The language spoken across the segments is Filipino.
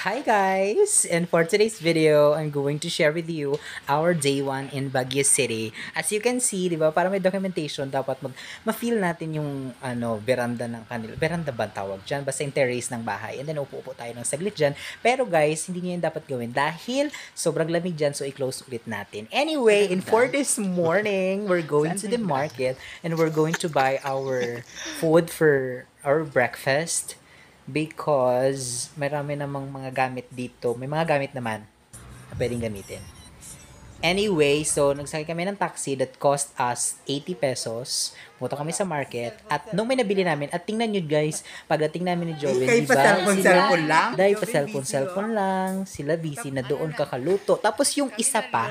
Hi guys! And for today's video, I'm going to share with you our day 1 in Baguio City. As you can see, di ba, para may documentation, dapat ma-feel natin yung veranda ng kanila. Veranda ba ang tawag dyan? Basta yung terrace ng bahay. And then upo-upo tayo ng saglit dyan. Pero guys, hindi nyo yan dapat gawin dahil sobrang lamig dyan, so i-close ulit natin. Anyway, and for this morning, we're going to the market and we're going to buy our food for our breakfast because marami namang mga gamit dito. May mga gamit naman na pwedeng gamitin. Anyway, so nagsakay kami ng taxi that cost us 80 pesos. Punta kami sa market at nung may nabili namin at tingnan nyo guys, pagdating namin ni Joven, Kay diba? pa-cellphone lang? Dahil pa-cellphone lang, sila busy na doon kakaluto. Tapos yung isa pa,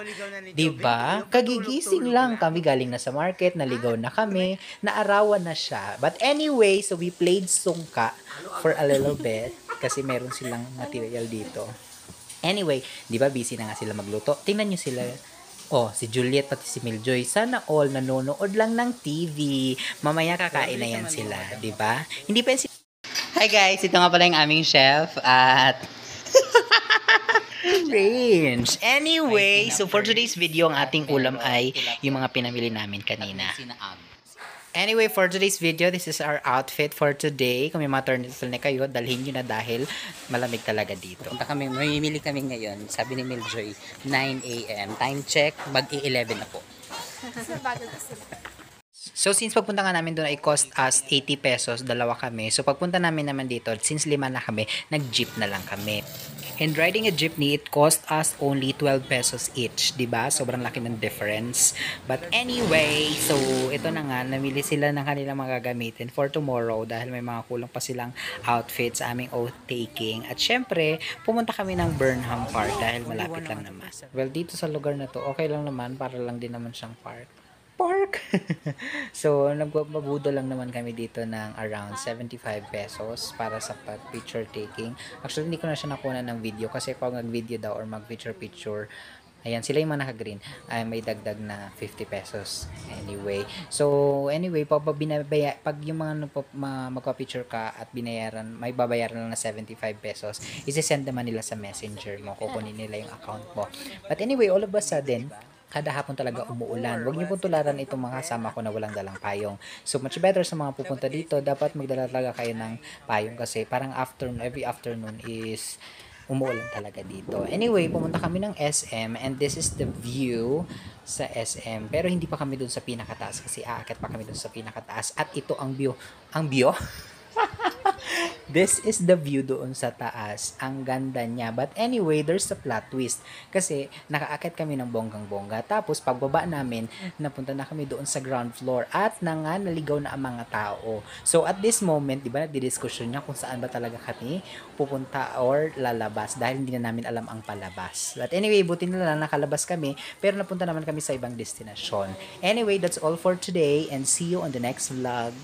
diba? Kagigising lang kami galing na sa market, naligaw na kami, naarawan na siya. But anyway, so we played sungka for a little bit kasi meron silang material dito. Anyway, di ba busy na nga sila magluto? Tingnan nyo sila. Oh, si Juliet pati si Miljoy. Sana all nanonood lang ng TV. Mamaya kakain na yan sila, di ba? Hindi pa yan si... Hi guys, ito nga pala yung aming chef at... Range. Anyway, so for today's video, ang ating ulam ay yung mga pinamili namin kanina. Anyway, for today's video, this is our outfit for today. Kung may mga turtle kayo, dalhin nyo na dahil malamig talaga dito. Punta kami, mamimili kami ngayon. Sabi ni Miljoy, 9 a.m. Time check, mag-11 na po. So, since pagpunta nga namin doon ay cost us 80 pesos, dalawa kami. So, pagpunta namin naman dito, since 5 na kami, nag-jeep na lang kami. And riding a jeepney, it cost us only 12 pesos each, 'di ba? Sobrang laki ng difference. But anyway, so ito na nga, namili sila ng kanilang mga gagamitin for tomorrow dahil may mga kulang pa silang outfits sa aming oath taking. At syempre, pumunta kami ng Burnham Park dahil malapit lang naman. Well, dito sa lugar na to, okay lang naman, para lang din naman siyang park. So, nagbabudo lang naman kami dito ng around 75 pesos para sa picture taking. Actually, hindi ko na siya nakuha ng video kasi pag mag-video daw or mag-picture picture, ayan, sila yung mga naka-green, ay may dagdag na 50 pesos. Anyway, pag yung mga magpa-picture ka at binayaran, may babayaran lang na 75 pesos, isi-send naman nila sa messenger mo, kukunin nila yung account mo. But anyway, all of a sudden, kada hapon talaga umuulan. Huwag niyo pong tularan itong mga kasama ko na walang dalang payong. So, much better sa mga pupunta dito, dapat magdala talaga kayo ng payong kasi parang every afternoon is umuulan talaga dito. Anyway, pumunta kami ng SM and this is the view sa SM. Pero hindi pa kami dun sa pinakataas kasi aakyat pa kami dun sa pinakataas. At ito ang view. Ang view? This is the view doon sa taas. Ang ganda niya. But anyway, there's a plot twist. Kasi nakaakit kami ng bonggang-bongga. Tapos pagbaba namin, napunta na kami doon sa ground floor. At naligaw na ang mga tao. So at this moment, di ba, nagdidiskusyon niya kung saan ba talaga kami pupunta or lalabas. Dahil hindi na namin alam ang palabas. But anyway, buti na lang nakalabas kami. Pero napunta naman kami sa ibang destinasyon. Anyway, that's all for today. And see you on the next vlog.